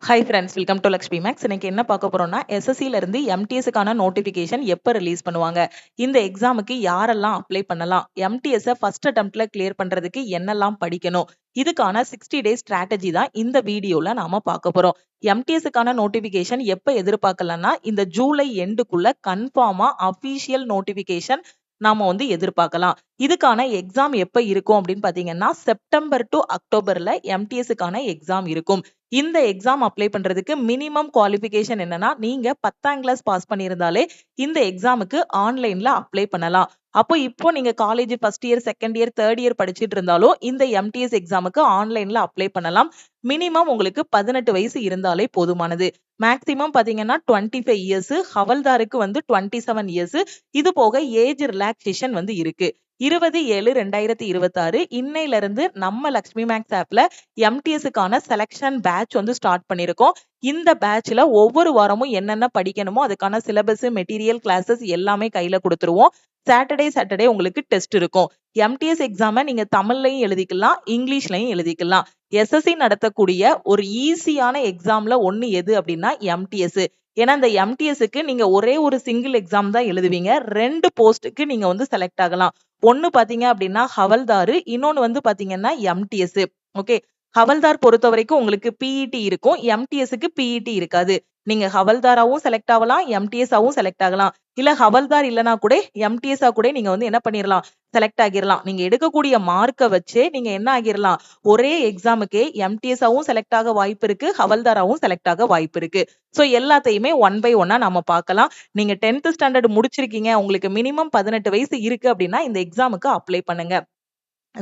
Hi friends, welcome to Lakshmi Max. இன்னைக்கு என்ன பார்க்க போறோம்னா, எஸ்எஸ்சில இருந்து எம்டிஎஸ்க்கான நோட்டிஃபிகேஷன் எப்போ ரிலீஸ் பண்ணுவாங்க, இந்த எக்ஸாமுக்கு யாரெல்லாம் அப்ளை பண்ணலாம், எம்டிஎஸ் ஃபர்ஸ்ட் அட்டெம்ப்ட்ல கிளியர் பண்றதுக்கு என்னெல்லாம் படிக்கணும், இதுக்கான 60 டேஸ் ஸ்ட்ராட்டஜி தான் இந்த வீடியோல நாம பார்க்க போறோம். எம்டிஎஸ்க்கான நோட்டிஃபிகேஷன் எப்போ எதிர்பார்க்கலாம்னா, இந்த ஜூலை எண்டுக்குள்ள கன்ஃபார்மா அஃபீஷியல் நோட்டிஃபிகேஷன் நாம எதிர்பார்க்கலாம். இதுக்கான எக்ஸாம் எப்ப இருக்கும் அப்படின்னு பாத்தீங்கன்னா, செப்டம்பர் டு அக்டோபர்ல எம்டிஎஸ்க்கான எக்ஸாம் இருக்கும். இந்த எக்ஸாம் அப்ளை பண்றதுக்கு மினிமம் குவாலிஃபிகேஷன் என்னன்னா, நீங்க 10ஆம் கிளாஸ் பாஸ் பண்ணியிருந்தாலே இந்த எக்ஸாமுக்கு ஆன்லைன்ல அப்ளை பண்ணலாம். அப்போ இப்போ நீங்க college first year, second year, third year படிச்சிட்டு இருந்தாலும் இந்த எம்டிஎஸ் எக்ஸாமுக்கு ஆன்லைன்ல அப்ளை பண்ணலாம். மினிமம் உங்களுக்கு 18 வயசு இருந்தாலே போதுமானது. மேக்ஸிமம் பாத்தீங்கன்னா 25 இயர்ஸ், ஹவல்தாருக்கு 27 இயர்ஸ். இது போக ஏஜ் ரிலாக்ஸேஷன் இருக்கு. 20/7/2026 இன்னையில இருந்து நம்ம லக்ஷ்மி மேக்ஸ் ஆப்ல எம்டிஎஸ்க்கான செலக்ஷன் பேட்ச் ஸ்டார்ட் பண்ணிருக்கோம். இந்த பேட்ச்ல ஒவ்வொரு வாரமும் என்னென்ன படிக்கணுமோ அதுக்கான சிலபஸ், மெட்டீரியல், கிளாஸஸ் எல்லாமே கையில கொடுத்துருவோம். சாட்டர்டே உங்களுக்கு டெஸ்ட் இருக்கும். எம்டிஎஸ் எக்ஸாம நீங்க தமிழ்லையும் எழுதிக்கலாம், இங்கிலீஷ்லயும் எழுதிக்கலாம். எஸ்எஸ்சி நடத்தக்கூடிய ஒரு ஈஸியான எக்ஸாம்ல ஒண்ணு எது அப்படின்னா எம்டிஎஸ். ஏன்னா இந்த எம்டிஎஸ்க்கு நீங்க ஒரே ஒரு சிங்கிள் எக்ஸாம் தான் எழுதுவீங்க. 2 போஸ்ட்டுக்கு நீங்க செலக்ட் ஆகலாம். ஒண்ணு பாத்தீங்க அப்படின்னா ஹவல்தாரு, இன்னொன்னு பாத்தீங்கன்னா எம்டிஎஸ். ஓகே, ஹவல்தார் பொறுத்த வரைக்கும் உங்களுக்கு பிஇடி இருக்கும், எம்டிஎஸ்க்கு பிஇடி இருக்காது. நீங்க ஹவல்தாராவும் செலக்ட் ஆகலாம், எம்டிஎஸ் ஆவும் செலக்ட் ஆகலாம். இல்ல ஹவல்தார் இல்லனா கூட எம்டிஎஸ் கூட நீங்க என்ன பண்ணிரலாம், செலக்ட் ஆகிரலாம். நீங்க எடுக்கக்கூடிய மார்க்க வச்சே நீங்க என்ன ஆகிரலாம், ஒரே எக்ஸாமுக்கே எம்டிஎஸ் ஆவும் செலக்ட் ஆக வாய்ப்பு இருக்கு, ஹவல்தாராவும் செலக்ட் ஆக வாய்ப்பு இருக்கு. சோ எல்லாத்தையுமே ஒன் பை ஒன்னா நாம பார்க்கலாம். நீங்க 10th ஸ்டாண்டர்ட் முடிச்சிருக்கீங்க, உங்களுக்கு மினிமம் 18 வயசு இருக்கு அப்படின்னா இந்த எக்ஸாமுக்கு அப்ளை பண்ணுங்க.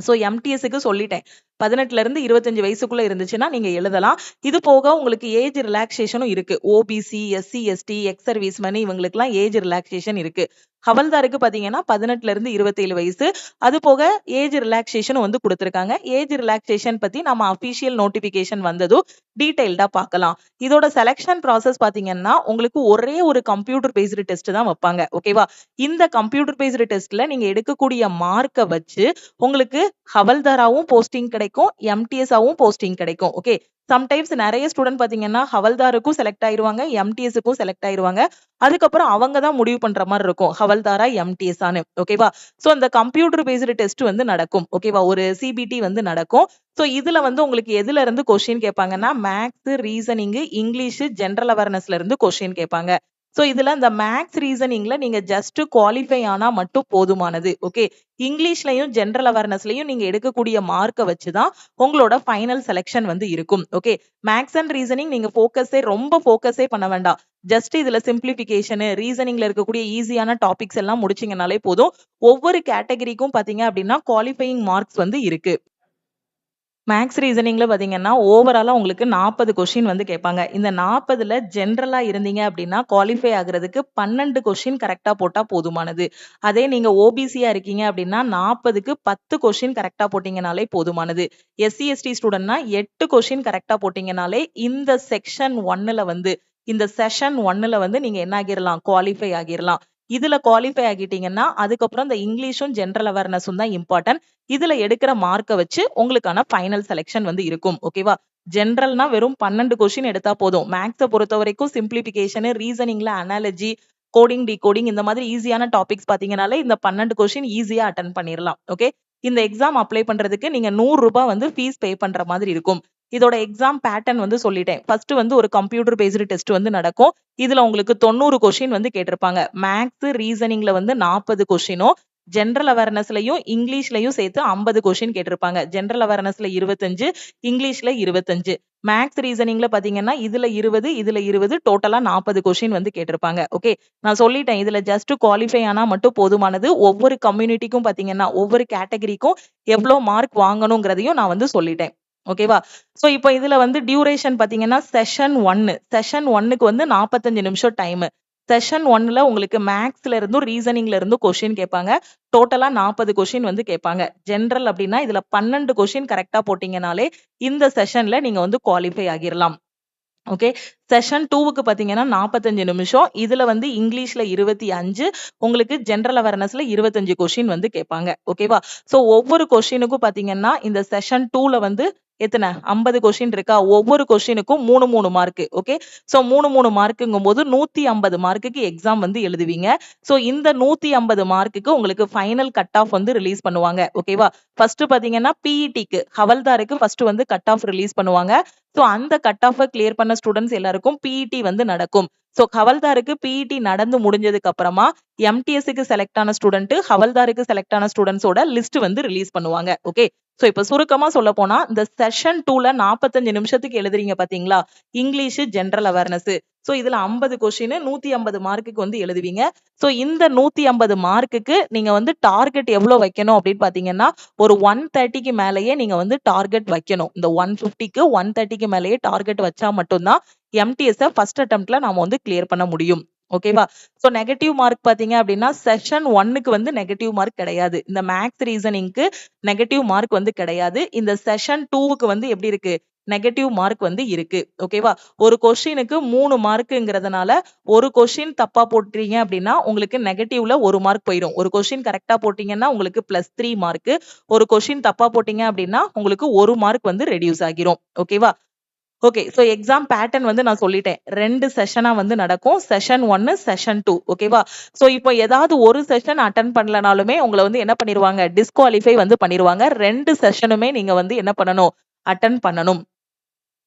சோ எம்டிஎஸ்க்கு சொல்லிட்டேன். 18ல இருந்து 25 வயசுக்குள்ள இருந்துச்சுன்னா நீங்க எழுதலாம். இது போக உங்களுக்கு ஏஜ் ரிலாக்ஸேஷனும் இருக்கு. OBC, SC, ST, ex serviceman இவங்களுக்குலாம் ஏஜ் ரிலாக்ஸேஷன் இருக்கு. ஹவல்தாருக்கு பாத்தீங்கன்னா 18ல இருந்து 27 வயசு. அது போக ஏஜ் ரிலாக்ஸேஷன் கொடுத்திருக்காங்க. ஏஜ் ரிலாக்ஸேஷன் பத்தி நம்ம அபிஷியல் நோட்டிபிகேஷன் வந்ததும் டீடைல்டா பார்க்கலாம். இதோட செலக்ஷன் ப்ராசஸ் பாத்தீங்கன்னா உங்களுக்கு ஒரே ஒரு கம்ப்யூட்டர் பேஸ்டு டெஸ்ட் தான் வைப்பாங்க. ஓகேவா? இந்த கம்ப்யூட்டர் பேஸ்டு டெஸ்ட்ல நீங்க எடுக்கக்கூடிய மார்க்க வச்சு உங்களுக்கு ஹவல்தாராவும் போஸ்டிங் கிடைக்கும், எம்டிஎஸ் ஆவும் போஸ்டிங் கிடைக்கும். ஓகே, சம்டைம்ஸ் நிறைய ஸ்டூடெண்ட் பாத்தீங்கன்னா ஹவல்தாருக்கும் செலக்ட் ஆயிருவாங்க, எம்டிஎஸ்க்கும் செலக்ட் ஆயிருவாங்க. அதுக்கப்புறம் அவங்க தான் முடிவு பண்ற மாதிரி இருக்கும், ஹவல்தாரா எம்டிஎஸ் ஆனு. ஓகேவா? சோ அந்த கம்ப்யூட்டர் பேஸ்டு டெஸ்ட் நடக்கும். ஓகேவா? ஒரு சிபிடி நடக்கும். சோ இதுல உங்களுக்கு எதுல இருந்து கொஸ்டின் கேட்பாங்கன்னா, மேக்ஸ், ரீசனிங், இங்கிலீஷ், ஜெனரல் அவேர்னஸ்ல இருந்து கொஸ்டின் கேட்பாங்க. சோ இதுல இந்த மேக்ஸ், ரீசனிங்ல நீங்க ஜஸ்ட் குவாலிஃபை ஆனா மட்டும் போதுமானது. ஓகே, இங்கிலீஷ்லயும் ஜெனரல் அவேர்னஸ்லயும் நீங்க எடுக்கக்கூடிய மார்க்க வச்சுதான் உங்களோட ஃபைனல் செலக்ஷன் இருக்கும். ஓகே, மேக்ஸ் அண்ட் ரீசனிங் நீங்க ரொம்ப ஃபோக்கஸே பண்ண வேண்டாம். ஜஸ்ட் இதுல சிம்பிளிபிகேஷன், ரீசனிங்ல இருக்கக்கூடிய ஈஸியான டாபிக்ஸ் எல்லாம் முடிச்சீங்கனாலே போதும். ஒவ்வொரு கேட்டகரிக்கும் பாத்தீங்க அப்படின்னா குவாலிஃபையிங் மார்க்ஸ் இருக்கு. மேக்ஸ் ரீசனிங்ல பாத்தீங்கன்னா ஓவராலா உங்களுக்கு 40 கொஸ்டின் கேட்பாங்க. இந்த 40ல ஜெனரலா இருந்தீங்க அப்படின்னா குவாலிஃபை ஆகுறதுக்கு 12 கொஸ்டின் கரெக்டா போட்டா போதுமானது. அதே நீங்க ஓபிசியா இருக்கீங்க அப்படின்னா 40க்கு 10 கொஸ்டின் கரெக்டா போட்டீங்கனாலே போதுமானது. எஸ்சி எஸ்டி ஸ்டூடெண்ட்னா 8 கொஸ்டின் கரெக்டா போட்டீங்கனாலே இந்த செக்ஷன் 1ல இந்த செஷன் 1ல நீங்க என்ன ஆகிரலாம், குவாலிஃபை ஆகிரலாம். இதுல குவாலிஃபை ஆகிட்டீங்கன்னா அதுக்கப்புறம் இந்த இங்கிலீஷும் ஜெனரல் அவேர்னஸும் தான் இம்பார்ட்டன்ட். இதுல எடுக்கிற மார்க்க வச்சு உங்களுக்கான ஃபைனல் செலக்ஷன் இருக்கும். ஓகேவா? ஜெனரல்னா வெறும் 12 கொஸ்டின் எடுத்தா போதும். மேக்ஸ பொறுத்த வரைக்கும் சிம்பிளிபிகேஷன், ரீசனிங்ல அனாலஜி, கோடிங், டிகோடிங் இந்த மாதிரி ஈஸியான டாபிக்ஸ் பாத்தீங்கன்னாலே இந்த 12 கொஸ்டின் ஈஸியா அட்டெண்ட் பண்ணிரலாம். ஓகே, இந்த எக்ஸாம் அப்ளை பண்றதுக்கு நீங்க 100 ரூபாய் ஃபீஸ் பே பண்ற மாதிரி இருக்கும். இதோட எக்ஸாம் பேட்டர்ன் சொல்லிட்டேன். ஃபர்ஸ்ட் ஒரு கம்ப்யூட்டர் பேஸ்டு டெஸ்ட் நடக்கும். இதுல உங்களுக்கு 90 கொஸ்டின் கேட்டிருப்பாங்க. மேக்ஸ், ரீசனிங்ல 40 கொஸ்டினும், ஜெனரல் அவேர்னஸ்லயும் இங்கிலீஷ்லயும் சேர்த்து 50 கொஸ்டின் கேட்டிருப்பாங்க. ஜெனரல் அவேர்னஸ்ல 25, இங்கிலீஷ்ல 25. மேக்ஸ் ரீசனிங்ல பாத்தீங்கன்னா இதுல 20, இதுல 20, டோட்டலா 40 கொஸ்டின் கேட்டிருப்பாங்க. ஓகே, நான் சொல்லிட்டேன் இதுல ஜஸ்ட் குவாலிஃபை ஆனா மட்டும் போதுமானது. ஒவ்வொரு கம்யூனிட்டிக்கும் பாத்தீங்கன்னா ஒவ்வொரு கேட்டகரிக்கும் எவ்வளவு மார்க் வாங்கணுங்கிறதையும் நான் சொல்லிட்டேன். ஓகேவா? சோ இப்போ இதுல டியூரேஷன் பாத்தீங்கன்னா செஷன் 1க்கு 45 நிமிஷம் டைம். செஷன் 1ல உங்களுக்கு மேக்ஸ்ல இருந்தும் ரீசனிங்ல இருந்தும் கொஸ்டின் கேட்பாங்க. டோட்டலா 40 கொஸ்டின் கேட்பாங்க. ஜெனரல் அப்படின்னா இதுல 12 கொஸ்டின் கரெக்டா போட்டீங்கனாலே இந்த செஷன்ல நீங்க குவாலிஃபை ஆகிரலாம். ஓகே, செஷன் 2க்கு பாத்தீங்கன்னா 45 நிமிஷம். இதுல இங்கிலீஷ்ல 25, உங்களுக்கு ஜெனரல் அவேர்னஸ்ல 25 கொஸ்டின் கேட்பாங்க. ஓகேவா? சோ ஒவ்வொரு கொஸ்டினுக்கும் பாத்தீங்கன்னா இந்த செஷன் 2ல எத்தனை 50 கொஸ்டின் இருக்கா? ஒவ்வொரு கொஸ்டினுக்கும் 3 மார்க். ஓகே. சோ 3 மார்க்குங்கும்போது 150 மார்க்குக்கு எக்ஸாம் வந்து எழுதுவீங்க. சோ இந்த 150 மார்க்குக்கு உங்களுக்கு ஃபைனல் கட் ஆஃப் வந்து ரிலீஸ் பண்ணுவாங்க. ஓகேவா? ஃபர்ஸ்ட் பாத்தீங்கன்னா பிஇடிக்கு ஹவல்தாருக்கு ஃபர்ஸ்ட் வந்து கட் ஆஃப் ரிலீஸ் பண்ணுவாங்க. சோ அந்த கட் ஆஃப் கிளியர் பண்ண ஸ்டூடண்ட்ஸ் எல்லாருக்கும் பிஇடி வந்து நடக்கும். சோ ஹவல்தாருக்கு பிஇடி நடந்து முடிஞ்சதுக்கு அப்புறமா எம்டிஎஸ்க்கு செலக்ட் ஆன ஸ்டூடெண்ட், ஹவல்தாருக்கு செலக்ட் ஆன ஸ்டூடண்ட்ஸோட லிஸ்ட் வந்து ரிலீஸ் பண்ணுவாங்க. ஓகே. சோ இப்ப சுருக்கமா சொல்ல போனா இந்த செஷன் 2ல 45 நிமிஷத்துக்கு எழுதுறீங்க பாத்தீங்களா? English general awareness. சோ இதுல 50 கொஸ்டின் 150 மார்க்குக்கு வந்து எழுதுவீங்க. சோ இந்த 150 மார்க்குக்கு நீங்க வந்து டார்கெட் எவ்வளவு வைக்கணும் அப்படின்னு பாத்தீங்கன்னா, ஒரு 130க்கு மேலேயே நீங்க வந்து டார்கெட் வைக்கணும். இந்த 150க்கு 130க்கு மேலேயே டார்கெட் வச்சா மட்டும்தான் எம்டிஎஸ் ஃபர்ஸ்ட் அட்டெம்ப்ட்ல நாம வந்து கிளியர் பண்ண முடியும். ஓகேவா? சோ நெகட்டிவ் மார்க் பாத்தீங்க அப்படின்னா செஷன் 1க்கு வந்து நெகட்டிவ் மார்க் கிடையாது. இந்த மேத்ஸ் ரீசனிங்க்கு நெகட்டிவ் மார்க் வந்து கிடையாது. இந்த செஷன் 2க்கு வந்து எப்படி இருக்கு? நெகட்டிவ் மார்க் வந்து இருக்கு. ஓகேவா? ஒரு கொஸ்டினுக்கு 3 மார்க்குங்கிறதுனால ஒரு கொஸ்டின் தப்பா போட்டீங்க அப்படின்னா உங்களுக்கு நெகட்டிவ்ல 1 மார்க் போயிடும். ஒரு கொஸ்டின் கரெக்ட்டா போட்டீங்கன்னா உங்களுக்கு +3 மார்க். ஒரு கொஸ்டின் தப்பா போட்டீங்க அப்படின்னா உங்களுக்கு 1 மார்க் வந்து ரெடியூஸ் ஆகிரும். ஓகேவா? ஓகே. சோ எக்ஸாம் பேட்டர்ன் வந்து நான் சொல்லிட்டேன். 2 செஷனா வந்து நடக்கும். Session 1, session 2. ஓகேவா? சோ இப்போ ஏதாவது ஒரு செஷன் அட்டெண்ட் பண்ணலனாலுமே உங்கள வந்து என்ன பண்ணிருவாங்க? டிஸ்குவாலிஃபை வந்து பண்ணிருவாங்க. 2 செஷனுமே நீங்க வந்து என்ன பண்ணணும்? அட்டெண்ட் பண்ணணும்.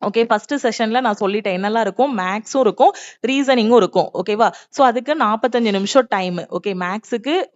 ஓகே. ஃபர்ஸ்ட் செஷன்ல நான் சொல்லிட்டேன். என்னலாம் இருக்கும்? மேத்ஸும் இருக்கும், ரீசனிங்கும் இருக்கும். ஓகேவா? சோ அதுக்கு 45 நிமிஷம் டைம். ஓகே.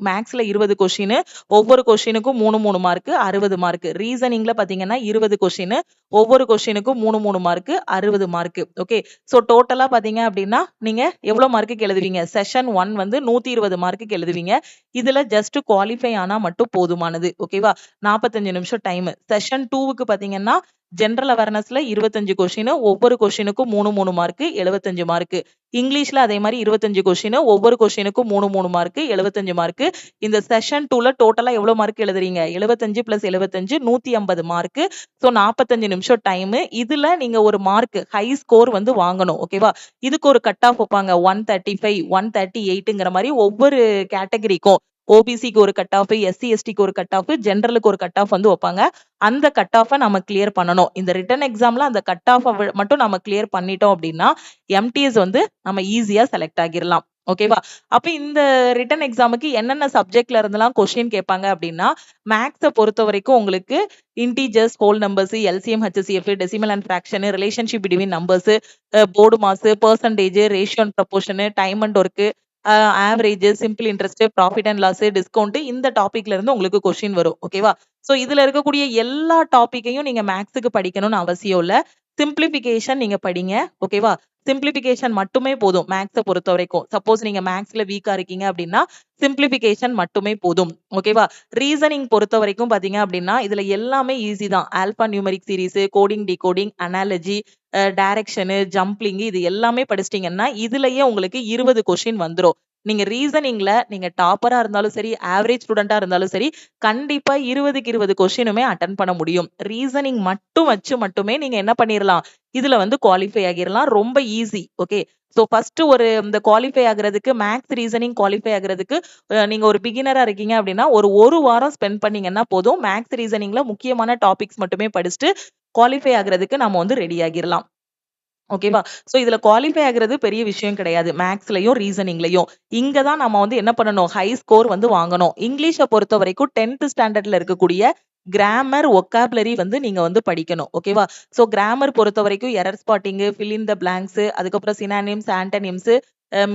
மேத்ஸ்ல 20 கொஸ்டின். ஒவ்வொரு கொஸ்டினுக்கும் 3 மார்க், 60 மார்க். ரீசனிங்ல பாத்தீங்கன்னா 20 கொஸ்டின். ஒவ்வொரு கொஸ்டினுக்கும் 3 மார்க், 60 மார்க். ஓகே. சோ டோட்டலா பாத்தீங்க அப்படின்னா, நீங்க எவ்வளவு மார்க்குக்கு எழுதுவீங்க? செஷன் 1 வந்து 120 மார்க்குக்கு எழுதுவீங்க. இதுல ஜஸ்ட் குவாலிஃபை ஆனா மட்டும் போதுமானது. ஓகேவா? 45 நிமிஷம் டைம். செஷன் 2க்கு பாத்தீங்கன்னா ஜெனரல் அவேர்னஸ்ல 25 கொஸ்டின். ஒவ்வொரு கொஸ்டினுக்கும் 3 மார்க், 75 மார்க். இங்கிலீஷ்ல அதே மாதிரி 25 கொஸ்டின். ஒவ்வொரு கொஸ்டினுக்கும் 3 மார்க், 75 மார்க். இந்த செஷன் 2ல டோட்டலா எவ்வளவு மார்க் எழுதுறீங்க? 75 + 75 150 மார்க். சோ 45 நிமிஷம் டைம். இதுல நீங்க ஒரு மார்க் ஹை ஸ்கோர் வந்து வாங்கணும். ஓகேவா? இதுக்கு ஒரு கட் ஆஃப் வைப்பாங்க. 135, 138ங்கிற மாதிரி ஒவ்வொரு கேட்டகரிக்கும் ஓபிசிக்கு ஒரு கட் ஆஃப், எஸ்சி எஸ்டிக்கு ஒரு கட் ஆஃப், ஜெனரலுக்கு ஒரு கட் ஆஃப் வந்து வைப்பாங்க. அந்த கட் ஆஃப நம்ம கிளியர் பண்ணணும். இந்த ரிட்டன் எக்ஸாம்ல அந்த கட் ஆஃப மட்டும் நம்ம கிளியர் பண்ணிட்டோம் அப்படின்னா, எம்டிஎஸ் வந்து நம்ம ஈஸியா செலக்ட் ஆகிரலாம். ஓகேவா? அப்ப இந்த ரிட்டன் எக்ஸாமுக்கு என்னென்ன சப்ஜெக்ட்ல இருந்தெல்லாம் கொஸ்டின் கேட்பாங்க அப்படின்னா, மேத்ஸ பொறுத்தவரைக்கும் உங்களுக்கு integers, whole numbers, LCM, HCF, decimal and fraction, relationship between numbers, BODMAS, percentage, ratio and proportion, time and work, average, simple interest, profit and loss, discount, இந்த டாபிக்ல இருந்து உங்களுக்கு கொஸ்டின் வரும். ஓகேவா? சோ இதுல இருக்கக்கூடிய எல்லா டாபிக்கையும் நீங்க மேத்ஸ்க்கு படிக்கணும்னு அவசியம் இல்ல. சிம்பிளிஃபிகேஷன் நீங்க படிங்க. ஓகேவா? சிம்பிளிஃபிகேஷன் மட்டுமே போதும் மேத்ஸ பொறுத்தவரைக்கும். சப்போஸ் நீங்க மேத்ஸ்ல வீக்கா இருக்கீங்க அப்படின்னா, சிம்பிளிஃபிகேஷன் மட்டுமே போதும். ஓகேவா? ரீசனிங் பொறுத்தவரைக்கும் பாத்தீங்க அப்படின்னா, இதுல எல்லாமே ஈஸி தான். Alpha numeric series, coding, decoding, analogy, direction, jumbling, இது எல்லாமே படிச்சிட்டீங்கன்னா, இதுலயே உங்களுக்கு 20 கொஸ்டின் வந்துரும். நீங்க ரீசனிங்ல நீங்க டாப்பரா இருந்தாலும் சரி, ஆவரேஜ் ஸ்டூடெண்ட்டா இருந்தாலும் சரி, கண்டிப்பா 20க்கு 20 கொஸ்டினுமே அட்டெண்ட் பண்ண முடியும். ரீசனிங் மட்டும் வச்சு மட்டுமே நீங்க என்ன பண்ணிரலாம்? இதுல வந்து குவாலிஃபை ஆகிரலாம். ரொம்ப ஈஸி. ஓகே. சோ ஃபர்ஸ்ட் ஒரு இந்த குவாலிஃபை ஆகுறதுக்கு மேத்ஸ், ரீசனிங் குவாலிஃபை ஆகுறதுக்கு நீங்க ஒரு பிகினரா இருக்கீங்க அப்படின்னா, ஒரு வாரம் ஸ்பெண்ட் பண்ணீங்கன்னா போதும். மேத்ஸ், ரீசனிங்ல முக்கியமான டாபிக்ஸ் மட்டுமே படிச்சுட்டு குவாலிஃபை ஆகுறதுக்கு நாம வந்து ரெடி ஆகிரலாம். ஓகேவா? சோ இதுல குவாலிஃபை ஆகுறது பெரிய விஷயம் கிடையாது. மேத்ஸ்லயும், ரீசனிங்லயும். இங்க தான் நம்ம வந்து என்ன பண்ணணும்? ஹை ஸ்கோர் வந்து வாங்கணும். இங்கிலீஷ பொறுத்தவரைக்கும் 10th ஸ்டாண்டர்ட்ல இருக்கக்கூடிய கிராமர், வொக்காபுலரி வந்து நீங்க வந்து படிக்கணும். ஓகேவா? சோ கிராமர் பொறுத்தவரைக்கும் error spotting, fill in the blanks, அதுக்கப்புறம் synonyms, antonyms,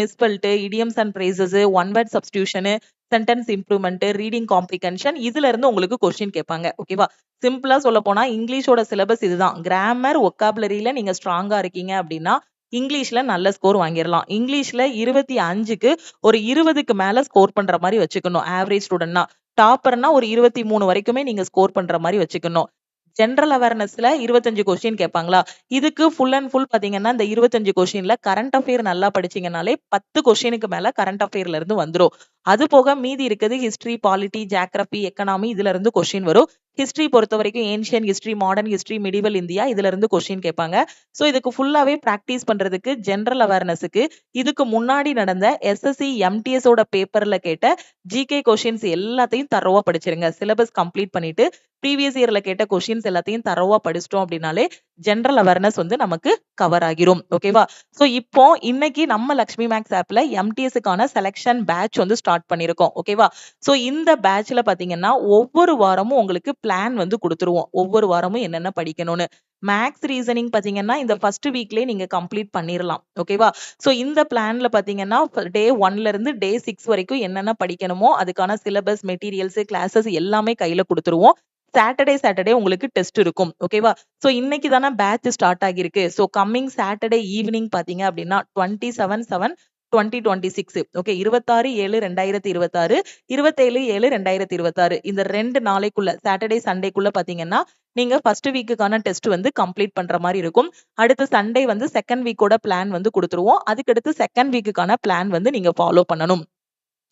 misspelt, idioms and phrases, one word substitution, sentence improvement, reading comprehension, இதுல இருந்து உங்களுக்கு கொஸ்டின் கேட்பாங்க. ஓகேவா? சிம்பிளா சொல்லப்போனா இங்கிலீஷோட சிலபஸ் இதுதான். கிராமர், வொக்காபுலரில நீங்க ஸ்ட்ராங்கா இருக்கீங்க அப்படின்னா, இங்கிலீஷ்ல நல்ல ஸ்கோர் வாங்கிரலாம். இங்கிலீஷ்ல 25க்கு ஒரு 20க்கு மேல ஸ்கோர் பண்ற மாரி வச்சுக்கணும். ஆவரேஜ் ஸ்டூடண்ட்னா. டாப்பர்னா ஒரு 23 வரைக்குமே நீங்க ஸ்கோர் பண்ற மாரி வச்சுக்கணும். ஜெனரல் அவேர்னஸ்ல 25 கொஸ்டின் கேட்பாங்களா? இதுக்கு ஃபுல் அண்ட் ஃபுல் பாத்தீங்கன்னா, இந்த 25 கொஸ்டின்ல கரண்ட் அஃபேர் நல்லா படிச்சீங்கனாலே 10 கொஸ்டினுக்கு மேல கரண்ட் அஃபேர்ல இருந்து வந்துரும். அது போக மீதி இருக்குது ஹிஸ்டரி, பாலிட்டி, ஜியோகிராஃபி, எக்கனாமி, இதுல இருந்து கொஸ்டின் வரும். ஹிஸ்டரி பொறுத்த வரைக்கும் ancient history, modern history, medieval India, இதுல இருந்து கொஸ்டின் கேட்பாங்க. ஸோ இதுக்கு ஃபுல்லாவே பிராக்டிஸ் பண்றதுக்கு, ஜென்ரல் அவேர்னஸுக்கு இதுக்கு முன்னாடி நடந்த எஸ்எஸ்சி எம்டிஎஸ் ஓட பேப்பர்ல கேட்ட ஜிகே கொஸ்டின்ஸ் எல்லாத்தையும் தரோவா படிச்சிருங்க. சிலபஸ் கம்ப்ளீட் பண்ணிட்டு ப்ரீவியஸ் இயர்ல கேட்ட கொஸ்டின்ஸ் எல்லாத்தையும் தரோவா படிச்சிட்டோம் அப்படின்னாலே ஜென்ரல் அவேர்னஸ் வந்து நமக்கு கவர் ஆகிரும். ஓகேவா? ஸோ இப்போ இன்னைக்கு நம்ம லக்ஷ்மி மேக்ஸ் ஆப்ல எம்டிஎஸ்க்கான செலக்ஷன் பேட்ச் வந்து ஸ்டார்ட் பண்ணிருக்கோம். ஓகேவா? ஸோ இந்த பேட்ச்ல பாத்தீங்கன்னா ஒவ்வொரு வாரமும் உங்களுக்கு பிளான் வந்து கொடுத்துருவோம். ஒவ்வொரு வாரமும் என்னென்ன படிக்கணும்னு. மேக்ஸ் ரீசனிங் பாத்தீங்கன்னா இந்த ஃபர்ஸ்ட் வீக்லயே நீங்க கம்ப்ளீட் பண்ணிரலாம். ஓகேவா? சோ இந்த பிளான்ல பாத்தீங்கன்னா டே 1ல இருந்து டே 6 வரைக்கும் என்னென்ன படிக்கணுமோ அதுக்கான சிலபஸ், மெட்டீரியல்ஸ், கிளாஸஸ் எல்லாமே கையில கொடுத்துருவோம். சாட்டர்டே உங்களுக்கு டெஸ்ட் இருக்கும். ஓகேவா? சோ இன்னைக்கு தானே பேட்ச் ஸ்டார்ட் ஆகிருக்கு. சோ கம்மிங் சாட்டர்டே ஈவினிங் பாத்தீங்க அப்படின்னா 27/7/2026 ஓகே 26/7/2026 27/7/2026 இந்த 2 நாளைக்குள்ள சாட்டர்டே சண்டேக்குள்ள பாத்தீங்கன்னா நீங்க ஃபர்ஸ்ட் வீக்குக்கான டெஸ்ட் வந்து கம்ப்ளீட் பண்ற மாதிரி இருக்கும். அடுத்து சண்டே வந்து செகண்ட் வீக்கோட பிளான் வந்து கொடுத்துருவோம். அதுக்கடுத்து செகண்ட் வீக்குக்கான பிளான் வந்து நீங்க ஃபாலோ பண்ணணும்.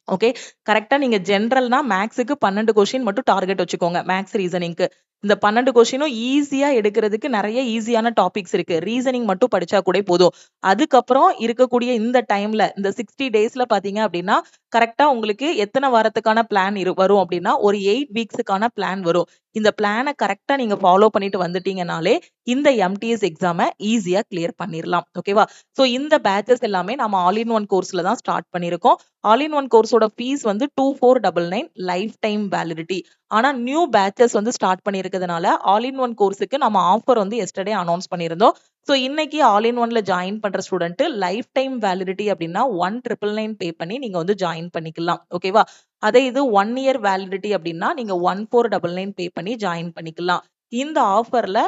ஓகே கரெக்டா நீங்க ஜென்ரல்னா மேக்ஸுக்கு 12 கொஸ்டின் மட்டும் டார்கெட் வச்சுக்கோங்க. மேக்ஸ் ரீசனிங்க்கு இந்த 12 கொஸ்டினும் ஈஸியா எடுக்கிறதுக்கு நிறைய ஈஸியான டாபிக்ஸ் இருக்கு. ரீசனிங் மட்டும் படிச்சா கூட போதும். அதுக்கப்புறம் இருக்கக்கூடிய இந்த டைம்ல இந்த 60 டேஸ்ல பாத்தீங்க அப்படின்னா கரெக்டா உங்களுக்கு எத்தனை வாரத்துக்கான பிளான் வரும் அப்படின்னா ஒரு 8 வீக்ஸுக்கான பிளான் வரும். இந்த பிளானை கரெக்டா நீங்க ஃபாலோ பண்ணிட்டு வந்துட்டீங்கனாலே இந்த எம்டிஎஸ் எக்ஸாமை ஈஸியா கிளியர் பண்ணிடலாம். ஓகேவா? சோ இந்த பேட்சஸ் எல்லாமே நம்ம ஆல் இன் ஒன் கோர்ஸ்ல தான் ஸ்டார்ட் பண்ணிருக்கோம். ஆல் இன் ஒன் கோர்ஸோட ஃபீஸ் வந்து 2499 லைஃப் டைம் வேலிடிட்டி. ஆனா நியூ பேட்சஸ் வந்து ஸ்டார்ட் பண்ணிருக்கிறதுனால ஆல் இன் ஒன் கோர்ஸுக்கு நம்ம ஆஃபர் வந்து எஸ்டர்டே அனௌன்ஸ் பண்ணியிருந்தோம். சோ இன்னைக்கு ஆல் இன் ஒன்ல ஜாயின் பண்ற ஸ்டூடெண்ட் லைஃப் டைம் வேலிடிட்டி அப்படின்னா 1999 பே பண்ணி நீங்க வந்து ஜாயின் பண்ணிக்கலாம். ஓகேவா? அதே இது 1 இயர் வேலிடிட்டி அப்படின்னா நீங்க 1499 பே பண்ணி ஜாயின் பண்ணிக்கலாம். இந்த ஆஃபர்ல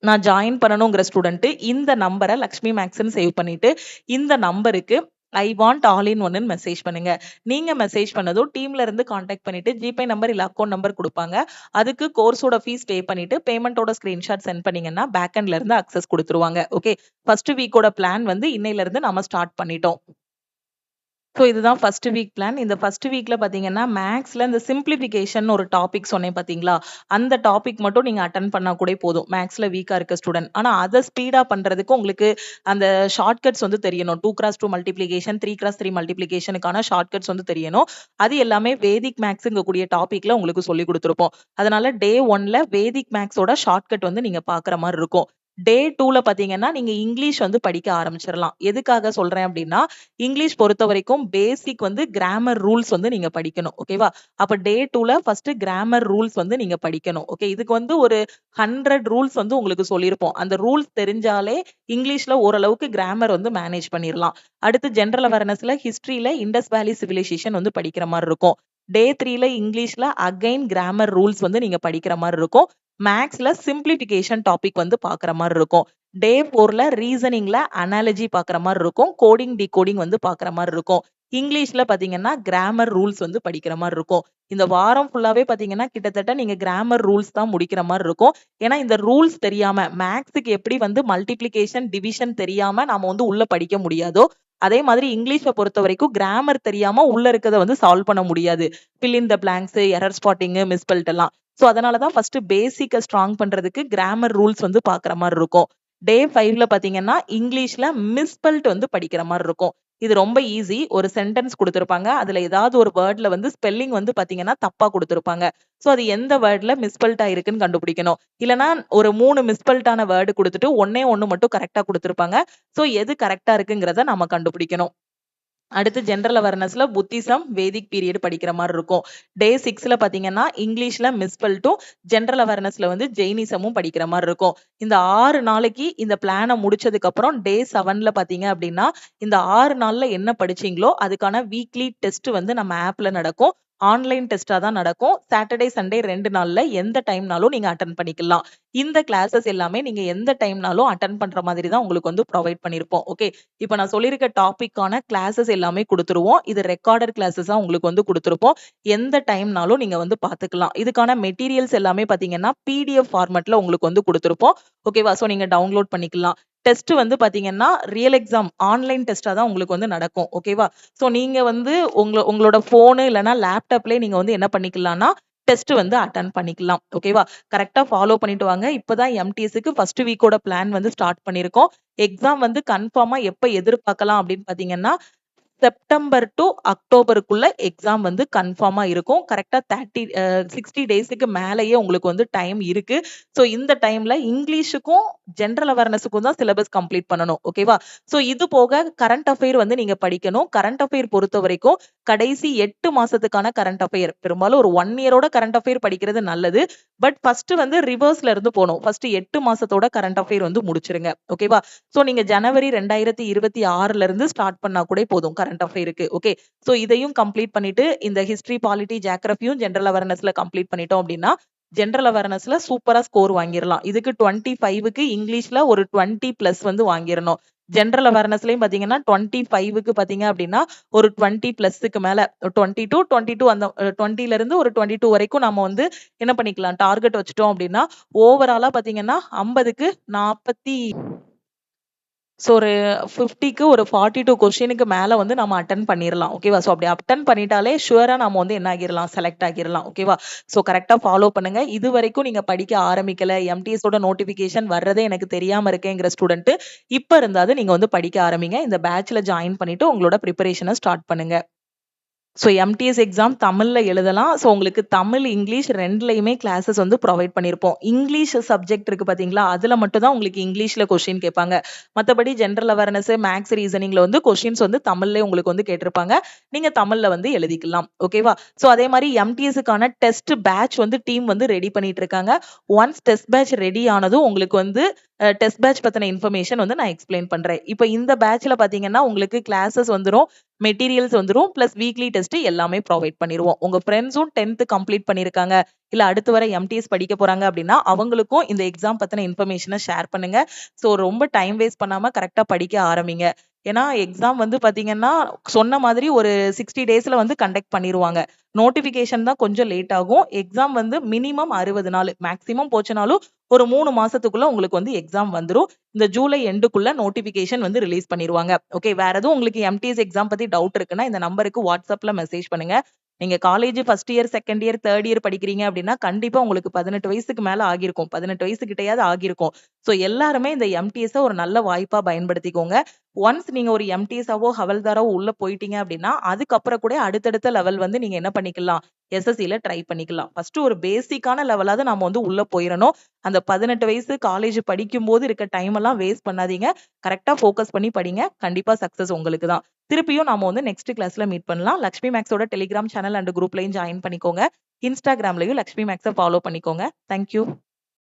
நான் ஜாயின் பண்ணணுங்கிற ஸ்டூடெண்ட் இந்த நம்பரை லக்ஷ்மி மேக்ஸ்ன்னு சேவ் பண்ணிட்டு இந்த நம்பருக்கு ஐ வாண்ட் ஆல் இன் ஒன்னு மெசேஜ் பண்ணுங்க. நீங்க மெசேஜ் பண்ணதும் டீம்ல இருந்து கான்டாக்ட் பண்ணிட்டு ஜிபே நம்பர் இல்ல அக்கௌண்ட் நம்பர் கொடுப்பாங்க. அதுக்கு கோர்ஸோட ஃபீஸ் பே பண்ணிட்டு பேமெண்டோட ஸ்கிரீன்ஷாட் சென்ட் பண்ணீங்கன்னா பேக் எண்ட்ல இருந்து அக்சஸ் கொடுத்துருவாங்க. ஓகே ஃபர்ஸ்ட் வீக்கோட பிளான் வந்து இன்னையில இருந்து நம்ம ஸ்டார்ட் பண்ணிட்டோம். ஸோ இதுதான் ஃபர்ஸ்ட் வீக் பிளான். இந்த ஃபர்ஸ்ட் வீக்ல பாத்தீங்கன்னா மேக்ஸ்ல இந்த சிம்பிளிஃபிகேஷன் ஒரு டாபிக் சொன்னேன் பாத்தீங்களா, அந்த டாபிக் மட்டும் நீங்க அட்டன் பண்ணா கூட போதும். மேக்ஸ்ல வீக்கா இருக்க ஸ்டூடெண்ட். ஆனா அதை ஸ்பீடா பண்றதுக்கு உங்களுக்கு அந்த ஷார்ட்கட்ஸ் வந்து தெரியணும். 2x2 மல்டிபிளிகேஷன், 3x3 மல்டிபிளிகேஷனுக்கான ஷார்ட்கட்ஸ் வந்து தெரியணும். அது எல்லாமே வேதிக் மேக்ஸ்ங்க கூடிய டாபிக்ல உங்களுக்கு சொல்லி கொடுத்துருப்போம். அதனால டே 1ல வேதிக் மேக்ஸோட ஷார்ட்கட் வந்து நீங்க பாக்குற மாதிரி இருக்கும். டே 2ல பாத்தீங்கன்னா நீங்க இங்கிலீஷ் வந்து படிக்க ஆரம்பிச்சிடலாம். எதுக்காக சொல்றேன் அப்படின்னா இங்கிலீஷ் பொறுத்த வரைக்கும் பேசிக் வந்து கிராமர் ரூல்ஸ் வந்து நீங்க படிக்கணும். ஓகேவா? அப்ப டே 2ல ஃபர்ஸ்ட் கிராமர் ரூல்ஸ் வந்து நீங்க படிக்கணும். ஓகே இதுக்கு வந்து ஒரு 100 ரூல்ஸ் வந்து உங்களுக்கு சொல்லியிருப்போம். அந்த ரூல்ஸ் தெரிஞ்சாலே இங்கிலீஷ்ல ஓரளவுக்கு கிராமர் வந்து மேனேஜ் பண்ணிடலாம். அடுத்து ஜெனரல் அவேர்னஸ்ல ஹிஸ்டரியில இண்டஸ் வேலி சிவிலைசேஷன் வந்து படிக்கிற மாதிரி இருக்கும். டே 3ல இங்கிலீஷ்ல அகைன் கிராமர் ரூல்ஸ் வந்து நீங்க படிக்கிற மாதிரி இருக்கும். மேக்ஸ்ல சிம்பிளிஃபிகேஷன் டாபிக் வந்து பாக்குற மாதிரி இருக்கும். டே 4ல ரீசனிங்ல அனாலஜி பாக்குற மாதிரி இருக்கும். கோடிங் டிகோடிங் வந்து பாக்குற மாதிரி இருக்கும். இங்கிலீஷ்ல பாத்தீங்கன்னா கிராமர் ரூல்ஸ் வந்து படிக்கிற மாதிரி இருக்கும். இந்த வாரம் ஃபுல்லாவே பாத்தீங்கன்னா கிட்டத்தட்ட நீங்க கிராமர் ரூல்ஸ் தான் முடிக்கிற மாதிரி இருக்கும். ஏன்னா இந்த ரூல்ஸ் தெரியாம மேக்ஸுக்கு எப்படி வந்து மல்டிபிளிகேஷன், டிவிஷன் தெரியாம நாம வந்து உள்ள படிக்க முடியாதோ அதே மாதிரி இங்கிலீஷை பொறுத்த வரைக்கும் கிராமர் தெரியாம உள்ள இருக்கிறத வந்து சால்வ் பண்ண முடியாது. Fill in the blanks, error spotting, misspelt எல்லாம். சோ அதனாலதான் ஃபர்ஸ்ட் பேசிக்க ஸ்ட்ராங் பண்றதுக்கு கிராமர் ரூல்ஸ் வந்து பாக்குற மாதிரி இருக்கும். டே 5ல பாத்தீங்கன்னா இங்கிலீஷ்ல மிஸ்பெல்ட் வந்து படிக்கிற மாதிரி இருக்கும். இது ரொம்ப ஈஸி. ஒரு சென்டென்ஸ் கொடுத்திருப்பாங்க. அதுல ஏதாவது ஒரு வேர்ட்ல வந்து ஸ்பெல்லிங் வந்து பாத்தீங்கன்னா தப்பா கொடுத்திருப்பாங்க. சோ அது எந்த வேர்ட்ல மிஸ்பெல்ட் ஆயிருக்குன்னு கண்டுபிடிக்கணும். இல்லனா ஒரு 3 மிஸ்பெல்ட்டான வேர்டு கொடுத்துட்டு ஒன்னே ஒண்ணு மட்டும் கரெக்டா கொடுத்திருப்பாங்க. சோ எது கரெக்டா இருக்குங்கிறத நம்ம கண்டுபிடிக்கணும். அடுத்து ஜெனரல் அவேர்னஸ்ல புத்திசம், வேதிக் பீரியட் படிக்கிற மாதிரி இருக்கும். டே 6ல பாத்தீங்கன்னா இங்கிலீஷ்ல மிஸ்பெல்ட்டும், ஜெனரல் அவேர்னஸ்ல வந்து ஜெயினிசமும் படிக்கிற மாதிரி இருக்கும். இந்த 6 நாளைக்கு இந்த பிளானை முடிச்சதுக்கு அப்புறம் டே 7ல பாத்தீங்க அப்படின்னா இந்த 6 நாள்ல என்ன படிச்சீங்களோ அதுக்கான வீக்லி டெஸ்ட் வந்து நம்ம ஆப்ல நடக்கும். ஆன்லைன் டெஸ்டா தான் நடக்கும். சாட்டர்டே சண்டே 2 நாள்ல எந்த டைம்னாலும் நீங்க அட்டன் பண்ணிக்கலாம். இந்த கிளாஸஸ் எல்லாமே நீங்க எந்த டைம்னாலும் அட்டன் பண்ற மாதிரி தான் உங்களுக்கு வந்து ப்ரொவைட் பண்ணிருப்போம். ஓகே இப்ப நான் சொல்லியிருக்க டாபிக்கான கிளாஸஸ் எல்லாமே கொடுத்துருவோம். இது ரெக்கார்டட் கிளாஸஸா உங்களுக்கு வந்து கொடுத்துருப்போம். எந்த டைம்னாலும் நீங்க வந்து பாத்துக்கலாம். இதுக்கான மெட்டீரியல்ஸ் எல்லாமே பாத்தீங்கன்னா PDF ஃபார்மட்ல உங்களுக்கு வந்து கொடுத்துருப்போம். ஓகேவா? சோ நீங்க டவுன்லோட் பண்ணிக்கலாம். டெஸ்ட் வந்து பாத்தீங்கன்னா ரியல் எக்ஸாம் ஆன்லைன் டெஸ்டா தான் உங்களுக்கு வந்து நடக்கும். ஓகேவா? சோ நீங்க வந்து உங்களோட ஃபோனு இல்லன்னா லேப்டாப்லயே நீங்க வந்து என்ன பண்ணிக்கலாம்னா, டெஸ்ட் வந்து அட்டெண்ட் பண்ணிக்கலாம். ஓகேவா? கரெக்ட்டா ஃபாலோ பண்ணிட்டு வாங்க. இப்பதான் எம்டிஎஸ்க்கு ஃபர்ஸ்ட் வீக்கோட பிளான் வந்து ஸ்டார்ட் பண்ணியிருக்கோம். எக்ஸாம் வந்து கன்ஃபார்மா எப்ப எதிர்பார்க்கலாம் அப்படின்னு பாத்தீங்கன்னா, செப்டம்பர் டூ அக்டோபருக்குள்ள எக்ஸாம் வந்து கன்ஃபார்மா இருக்கும். கரெக்ட்டா 60 டேஸ்க்கு மேலயே உங்களுக்கு வந்து டைம் இருக்கு. சோ இந்த டைம்ல இங்கிலீஷுக்கும், ஜெனரல் அவேர்னஸ்க்கும் தான் சிலபஸ் கம்ப்ளீட் பண்ணணும். ஓகேவா? சோ இது போக கரண்ட் அஃபேர் வந்து நீங்க படிக்கணும். கரண்ட் அஃபேர் பொறுத்தவரைக்கும் கடைசி 8 மாசத்துக்கான கரண்ட் அஃபேர். பெரும்பாலும் ஒரு 1 இயரோட கரண்ட் அஃபேர் படிக்கிறது நல்லது. பட் ஃபர்ஸ்ட் வந்து ரிவர்ஸ்ல இருந்து போணும். ஃபர்ஸ்ட் 8 மாசத்தோட கரண்ட் அஃபேர் வந்து முடிச்சிருங்க. ஓகேவா? சோ நீங்க ஜனவரி 2026ல இருந்து ஸ்டார்ட் பண்ணா கூட போதும் கரண்ட் அஃபேருக்கு. ஓகே. சோ இதையும் கம்ப்ளீட் பண்ணிட்டு இந்த ஹிஸ்டரி, பாலிட்டி, ஜியோகிராஃபியும் ஜெனரல் அவேர்னஸ்ல கம்ப்ளீட் பண்ணிட்டோம் அப்படின்னா, ஜெனரல் அவேர்னஸ்ல சூப்பரா ஸ்கோர் வாங்கிரலாம். இதுக்கு 25க்கு இங்கிலீஷ்ல ஒரு 20 பிளஸ் வந்து வாங்கிரணும். ஜெனரல் அவேர்னஸ்லயும் பாத்தீங்கன்னா 25க்கு பாத்தீங்க அப்படின்னா ஒரு 20 பிளஸ்க்கு மேல 22 அந்த 20ல இருந்து ஒரு 22 வரைக்கும் நம்ம வந்து என்ன பண்ணிக்கலாம் டார்கெட் வச்சுட்டோம் அப்படின்னா ஓவராலா பாத்தீங்கன்னா 50க்கு 40 சோ ஒரு 50க்கு ஒரு 42 கொஸ்டினுக்கு மேல வந்து நம்ம அட்டெண்ட் பண்ணிரலாம். ஓகேவா? சோ அப்படி அட்டெண்ட் பண்ணிட்டாலே ஷூரா நம்ம வந்து என்ன ஆகிரலாம், செலக்ட் ஆகிரலாம். ஓகேவா? சோ கரெக்ட்டா ஃபாலோ பண்ணுங்க. இதுவரைக்கும் நீங்க படிக்க ஆரம்பிக்கல, எம்டிஎஸ் ஓட நோட்டிஃபிகேஷன் வர்றதே எனக்கு தெரியாம இருக்கேங்கிற ஸ்டூடெண்ட், இப்ப இருந்தாவது நீங்க வந்து படிக்க ஆரம்பிங்க. இந்த பேட்ச்ல ஜாயின் பண்ணிட்டு உங்களோட பிரிப்பரேஷன ஸ்டார்ட் பண்ணுங்க. ஸோ எம்டிஎஸ் எக்ஸாம் தமிழ்ல எழுதலாம். ஸோ உங்களுக்கு தமிழ், இங்கிலீஷ் 2லயுமே கிளாஸஸ் வந்து ப்ரொவைட் பண்ணியிருப்போம். இங்கிலீஷ் சப்ஜெக்ட் இருக்கு பார்த்தீங்களா? அதுல மட்டும் தான் உங்களுக்கு இங்கிலீஷ்ல கொஸ்டின் கேட்பாங்க. மத்தபடி ஜெனரல் அவேர்னஸ், மேத்ஸ், ரீசனிங்ல வந்து கொஸ்டின்ஸ் வந்து தமிழ்லயே உங்களுக்கு வந்து கேட்டிருப்பாங்க. நீங்க தமிழ்ல வந்து எழுதிக்கலாம். ஓகேவா? ஸோ அதே மாரி எம்டிஎஸ்க்கான டெஸ்ட் பேட்ச் வந்து டீம் வந்து ரெடி பண்ணிட்டு இருக்காங்க. ஒன்ஸ் டெஸ்ட் பேட்ச் ரெடி ஆனதும் உங்களுக்கு வந்து டெஸ்ட் பேட்ச் பத்தின இன்ஃபர்மேஷன் வந்து நான் எக்ஸ்பிளைன் பண்றேன். இப்ப இந்த பேட்ச்ல பார்த்தீங்கன்னா, உங்களுக்கு கிளாஸஸ் வந்துரும். மெட்டீரியல்ஸ் வந்துரும். பிளஸ் வீக்லி டெஸ்ட் எல்லாமே ப்ரொவைட் பண்ணிருவோம். உங்க ஃப்ரெண்ட்ஸும் 10th கம்ப்ளீட் பண்ணியிருக்காங்க. இல்ல அடுத்து வர எம்டிஎஸ் படிக்க போறாங்க அப்படின்னா, அவங்களுக்கும் இந்த எக்ஸாம் பத்தின இன்ஃபர்மேஷன ஷேர் பண்ணுங்க. சோ ரொம்ப டைம் வேஸ்ட் பண்ணாம கரெக்ட்டா படிக்க ஆரம்பிங்க. ஏன்னா எக்ஸாம் வந்து பாத்தீங்கன்னா, சொன்ன மாதிரி ஒரு 60 டேஸ்ல வந்து கண்டக்ட் பண்ணிருவாங்க. நோட்டிஃபிகேஷன் தான் கொஞ்சம் லேட் ஆகும். எக்ஸாம் வந்து மினிமம் 60 நாள். மேக்ஸிமம் போச்சுனாலும் ஒரு 3 மாசத்துக்குள்ள உங்களுக்கு வந்து எக்ஸாம் வந்துரும். இந்த ஜூலை எண்டுக்குள்ள நோட்டிஃபிகேஷன் வந்து ரிலீஸ் பண்ணிருவாங்க. ஓகே. வேற எதுவும் உங்களுக்கு எம்டிஎஸ் எக்ஸாம் பத்தி டவுட் இருக்குன்னா, இந்த நம்பருக்கு வாட்ஸ்அப்ல மெசேஜ் பண்ணுங்க. நீங்க college first year, second year, third year படிக்கிறீங்க அப்படின்னா, கண்டிப்பா உங்களுக்கு 18 வயசுக்கு மேல ஆகியிருக்கும். 18 வயசு கிட்டயாவது ஆகியிருக்கும். சோ எல்லாருமே இந்த எம்டிஎஸ்ஸ ஒரு நல்ல வாய்ப்பா பயன்படுத்திக்கோங்க. ஒன்ஸ் நீங்க ஒரு எம்டிஎஸ்ஸாவோ, ஹவல்தாராவோ உள்ள போயிட்டீங்க அப்படின்னா, அதுக்கப்புறம் கூட அடுத்தடுத்த லெவல் வந்து நீங்க என்ன பண்ணிக்கலாம், எஸ்எஸ்சில ட்ரை பண்ணிக்கலாம். ஃபர்ஸ்ட் ஒரு பேசிக்கான லெவலாவது நாம வந்து உள்ள போயிரணும். அந்த 18 வயசு காலேஜ் படிக்கும்போது இருக்க டைம் எல்லாம் வேஸ்ட் பண்ணாதீங்க. கரெக்ட்டா ஃபோக்கஸ் பண்ணி படிங்க. கண்டிப்பா சக்சஸ் உங்களுக்கு தான். திருப்பியும் நாம வந்து நெக்ஸ்ட் கிளாஸ்ல மீட் பண்ணலாம். லக்ஷ்மி மேக்ஸோட டெலிகிராம் சேனல் அண்ட் குரூப்லயும் ஜாயின் பண்ணிக்கோங்க. இன்ஸ்டாகிராம்லயும் லக்ஷ்மி மேக்ஸ ஃபாலோ பண்ணிக்கோங்க. Thank you.